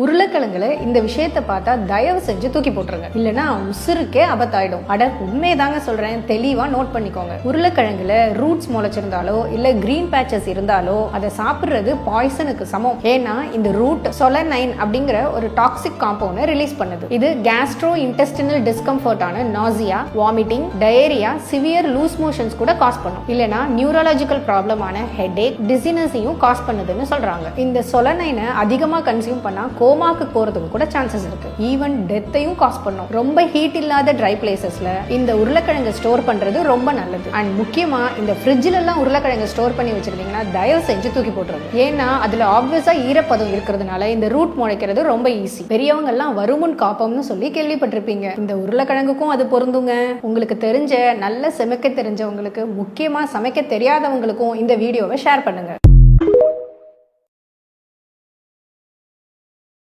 உருளைக்கிழங்குல இந்த விஷயத்தை பார்த்தா தயவு செஞ்சு தூக்கி போட்டுருங்க, இல்லைன்னா உசுருக்கே ஆபத்தாயிடும். அட உண்மைதாங்க சொல்றேன், தெளிவா நோட் பண்ணிக்கோங்க. உருளைக்கிழங்குல ரூட்ஸ் முளைச்சிருந்தாலோ இல்ல கிரீன் பேச்சஸ் இருந்தாலோ அதை சாப்பிடுறது பாய்சனுக்கு சமம். ஏன்னா இந்த ரூட் சொலனைன் அப்படிங்கிற ஒரு டாக்ஸிக் காம்பவுண்ட் ரிலீஸ் பண்ணுது. இது கேஸ்ட்ரோ இன்டெஸ்டினல் டிஸ்கம்ஃபர்ட்டான nausea, vomiting, diarrhoea, severe loose motions கூட காஸ் பண்ணும். இல்லைன்னா நியூரலாஜிக்கல் ப்ராப்ளமான ஹெடேக், டிசினஸையும் காஸ் பண்ணுதுன்னு சொல்றாங்க. இந்த சொலனைனை அதிகமா கன்சியூம் பண்ணா கோமாக்கு போறதுக்கு கூட சான்சஸ் இருக்கு. ஈவன் டெத்தையும் காஸ் பண்ணும். ரொம்ப ஹீட் இல்லாத ட்ரை பிளேசஸ்ல இந்த உருளைக்கிழங்கு ஸ்டோர் பண்றது ரொம்ப நல்லது. அண்ட் முக்கியமா இந்த ஃப்ரிட்ஜில் எல்லாம் உருளைக்கிழங்கு ஸ்டோர் பண்ணி வச்சிருந்தீங்கன்னா தயவு செஞ்சு தூக்கி போட்டுருங்க. ஏன்னா அதுல ஆப்வியஸா ஈரப்பதம் இருக்கிறதுனால இந்த ரூட் முளைக்கிறது ரொம்ப ஈஸி. பெரியவங்க எல்லாம் வருமுன் காப்பம்னு சொல்லி கேள்விப்பட்டிருப்பீங்க. இந்த உருளைக்கிழங்குக்கும் அது பொருந்துங்க. உங்களுக்கு தெரிஞ்ச நல்ல சமைக்க தெரிஞ்சவங்களுக்கு, முக்கியமா சமைக்க தெரியாதவங்களுக்கும் இந்த வீடியோவை ஷேர் பண்ணுங்க.